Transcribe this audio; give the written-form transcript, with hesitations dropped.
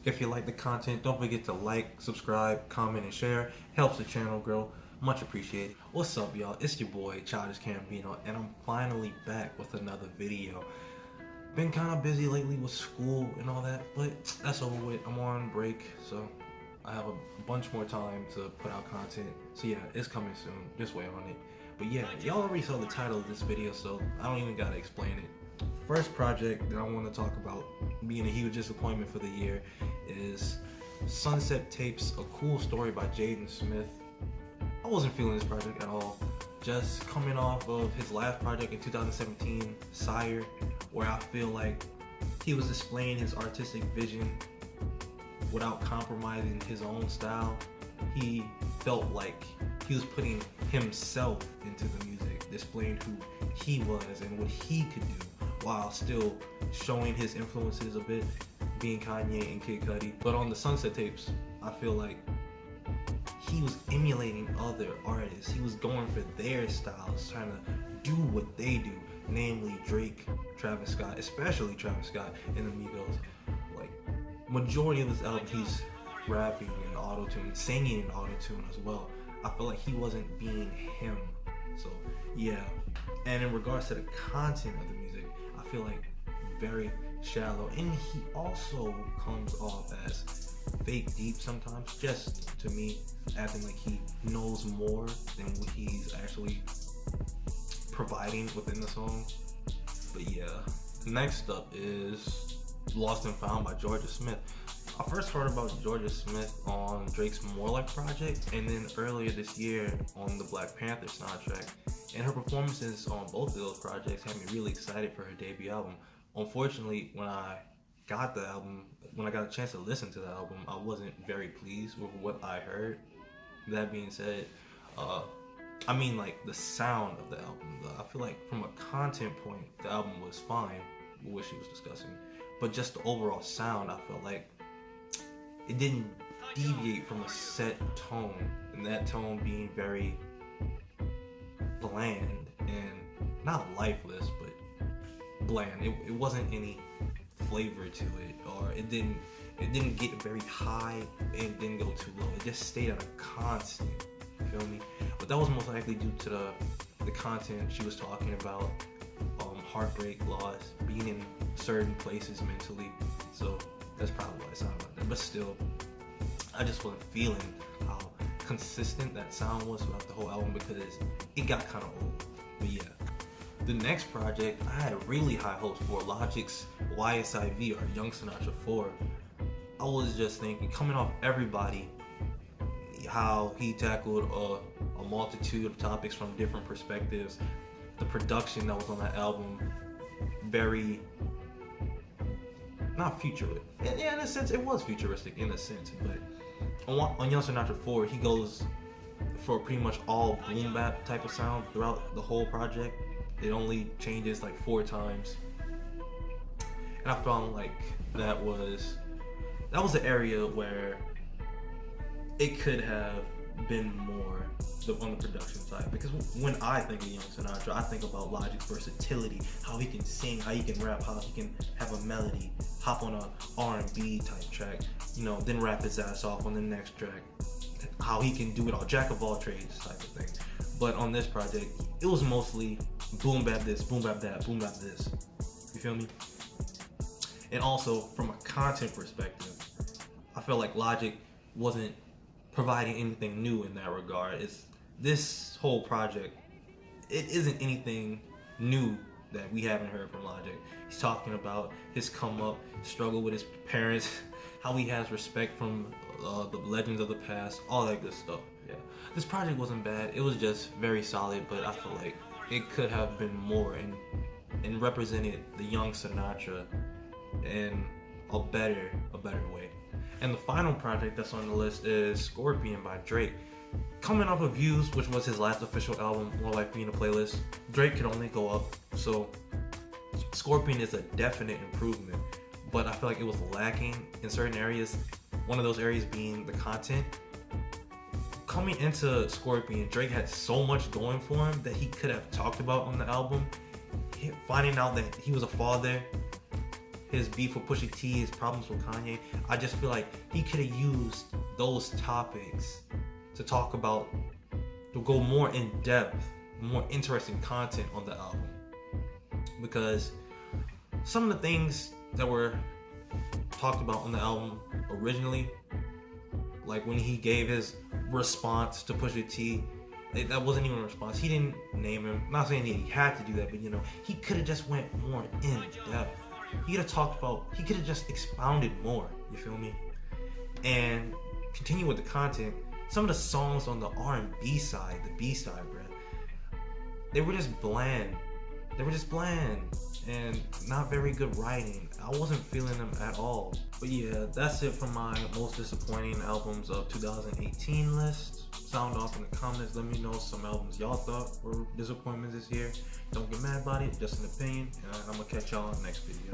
If you like the content, don't forget to like, subscribe, comment, and share. Helps the channel grow. Much appreciated. What's up, y'all? It's your boy, Childish Cambino, and I'm finally back with another video. Been kind of busy lately with school and all that, but that's over with. I'm on break, so I have a bunch more time to put out content. So yeah, it's coming soon. Just wait on it. But yeah, y'all already saw the title of this video, so I don't even gotta explain it. First project that I want to talk about being a huge disappointment for the year is Sunset Tapes, A Cool Story by Jaden Smith. I wasn't feeling this project at all. Just coming off of his last project in 2017, Sire, where I feel like he was displaying his artistic vision without compromising his own style. He felt like he was putting himself into the music, displaying who he was and what he could do, while still showing his influences a bit, being Kanye and Kid Cudi. But on the Sunset Tapes, I feel like he was emulating other artists. He was going for their styles, trying to do what they do, namely Drake, Travis Scott, especially Travis Scott and the Migos. Like, majority of this album, he's rapping in auto-tune, singing in auto-tune as well. I feel like he wasn't being him. So yeah. And in regards to the content of the music, I feel like very shallow, and he also comes off as fake deep sometimes, just to me, acting like he knows more than what he's actually providing within the song. But yeah, next up is Lost and Found by Georgia Smith. I first heard about Georgia Smith on Drake's More Like project, and then earlier this year on the Black Panther soundtrack. And her performances on both of those projects had me really excited for her debut album. Unfortunately, when I got a chance to listen to the album, I wasn't very pleased with what I heard. That being said, I mean, like, the sound of the album, I feel like from a content point, the album was fine with what she was discussing. But just the overall sound, I felt like it didn't deviate from a set tone, and that tone being very bland and not lifeless, but bland. It wasn't any flavor to it, or it didn't get very high and it didn't go too low. It just stayed at a constant. You feel me? But that was most likely due to the content she was talking about, heartbreak, loss, being in certain places mentally. So that's probably why it sounded like that. But still, I just wasn't feeling how consistent that sound was throughout the whole album, because it got kind of old. But yeah, the next project I had really high hopes for, Logic's YSIV, or Young Sinatra 4. I was just thinking, coming off Everybody, how he tackled a multitude of topics from different perspectives. The production that was on that album, very not futuristic. Yeah, in a sense, it was futuristic in a sense, but on Young Sinatra 4, he goes for pretty much all boom bap type of sound throughout the whole project. It only changes like 4 times, and I felt like that was the area where it could have been more on the production side. Because when I think of Young Sinatra, I think about Logic's versatility, how he can sing, how he can rap, how he can have a melody, hop on a R&B type track, then rap his ass off on the next track, how he can do it all, jack of all trades type of thing. But on this project, it was mostly boom bap this, boom bap that, boom bap this. You feel me? And also, from a content perspective, I felt like Logic wasn't providing anything new in that regard. This whole project, it isn't anything new that we haven't heard from Logic. He's talking about his come up, struggle with his parents, how he has respect from the legends of the past, all that good stuff. Yeah, this project wasn't bad. It was just very solid, but I feel like it could have been more and represented the young Sinatra in a better way. And the final project that's on the list is Scorpion by Drake. Coming off of Views, which was his last official album, More Like being a playlist, Drake could only go up. So Scorpion is a definite improvement, but I feel like it was lacking in certain areas. One of those areas being the content. Coming into Scorpion, Drake had so much going for him that he could have talked about on the album. Finding out that he was a father, his beef with Pusha T, his problems with Kanye. I just feel like he could have used those topics to talk about, to go more in depth, more interesting content on the album. Because some of the things that were talked about on the album originally, like when he gave his response to Pusha T, that wasn't even a response. He didn't name him. I'm not saying that he had to do that, but you know, he could have just went more in depth. He could have talked about, he could have just expounded more, you feel me? And continue with the content. Some of the songs on the R&B side, the B side, bro, they were just bland. They were just bland and not very good writing. I wasn't feeling them at all. But yeah, that's it for my most disappointing albums of 2018 list. Sound off in the comments. Let me know some albums y'all thought were disappointments this year. Don't get mad about it, just an opinion. And I'm gonna catch y'all in the next video.